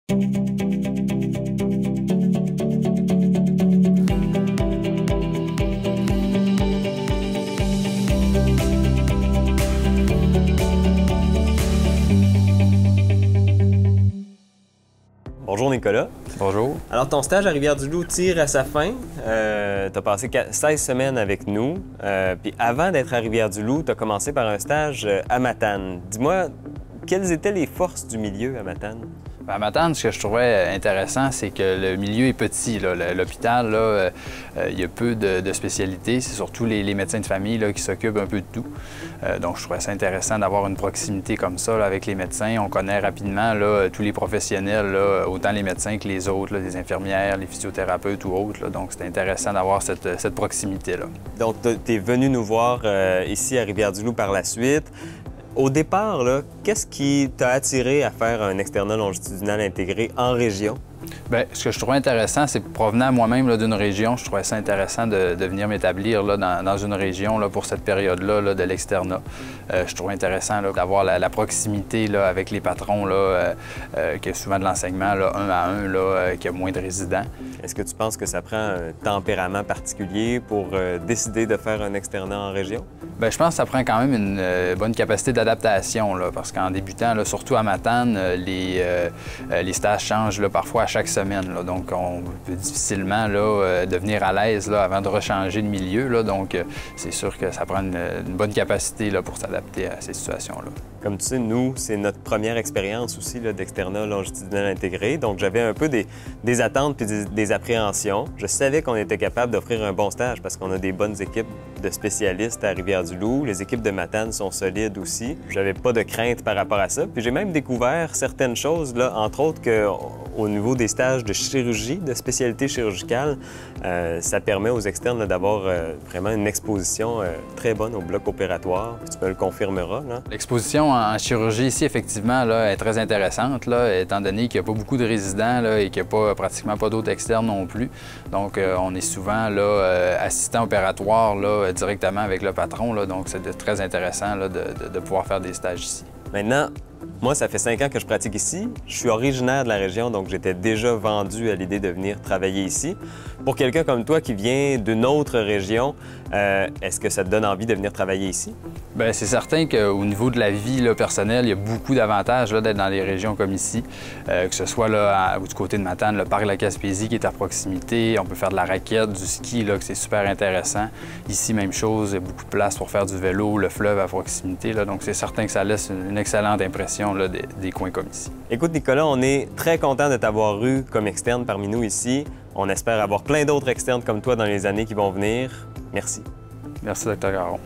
Bonjour Nicolas. Bonjour. Alors ton stage à Rivière-du-Loup tire à sa fin. Tu as passé 16 semaines avec nous. Puis avant d'être à Rivière-du-Loup, tu as commencé par un stage à Matane. Dis-moi, quelles étaient les forces du milieu à Matane? À Matane, ce que je trouvais intéressant, c'est que le milieu est petit. L'hôpital, il y a peu de spécialités. C'est surtout les médecins de famille là, qui s'occupent un peu de tout. Donc, je trouvais ça intéressant d'avoir une proximité comme ça là, avec les médecins. On connaît rapidement là, tous les professionnels, là, autant les médecins que les autres, là, les infirmières, les physiothérapeutes ou autres. Là. Donc, c'était intéressant d'avoir cette proximité-là. Donc, tu es venu nous voir ici à Rivière-du-Loup par la suite. Au départ, qu'est-ce qui t'a attiré à faire un externat longitudinal intégré en région? Bien, ce que je trouvais intéressant, c'est que provenant moi-même d'une région, je trouvais ça intéressant de venir m'établir dans une région là, pour cette période-là là, de l'externat. Je trouvais intéressant d'avoir la proximité là, avec les patrons, qui a souvent de l'enseignement un à un, qui a moins de résidents. Est-ce que tu penses que ça prend un tempérament particulier pour décider de faire un externat en région? Bien, je pense que ça prend quand même une bonne capacité d'adaptation, parce qu'en débutant, là, surtout à Matane, les stages changent là, parfois à chaque semaine. Là, donc, on peut difficilement devenir à l'aise avant de rechanger de milieu. Là, donc, c'est sûr que ça prend une bonne capacité là, pour s'adapter à ces situations-là. Comme tu sais, nous, c'est notre première expérience aussi d'externat longitudinal intégré. Donc, j'avais un peu des attentes puis des appréhensions. Je savais qu'on était capable d'offrir un bon stage parce qu'on a des bonnes équipes de spécialistes à Rivière-du-Loup. Les équipes de Matane sont solides aussi. J'avais pas de crainte par rapport à ça. Puis j'ai même découvert certaines choses, là, entre autres qu'au niveau des stages de chirurgie, de spécialité chirurgicale, ça permet aux externes d'avoir vraiment une exposition très bonne au bloc opératoire. Puis tu me le confirmeras. L'exposition en chirurgie ici, effectivement, là, est très intéressante, là, étant donné qu'il n'y a pas beaucoup de résidents là, et qu'il n'y a pratiquement pas d'autres externes non plus. Donc, on est souvent là, assistant opératoire là, directement avec le patron. Là, donc, c'est très intéressant là, de pouvoir faire des stages ici. Maintenant, moi, ça fait 5 ans que je pratique ici. Je suis originaire de la région, donc j'étais déjà vendu à l'idée de venir travailler ici. Pour quelqu'un comme toi qui vient d'une autre région, est-ce que ça te donne envie de venir travailler ici? Bien, c'est certain qu'au niveau de la vie là, personnelle, il y a beaucoup d'avantages d'être dans des régions comme ici, que ce soit là, du côté de Matane, le parc de la Gaspésie qui est à proximité. On peut faire de la raquette, du ski, là, que c'est super intéressant. Ici, même chose, il y a beaucoup de place pour faire du vélo, le fleuve à proximité. Là, donc, c'est certain que ça laisse une excellente impression là, des coins comme ici. Écoute, Nicolas, on est très content de t'avoir eu comme externe parmi nous ici. On espère avoir plein d'autres externes comme toi dans les années qui vont venir. Merci. Merci, Dr. Garon.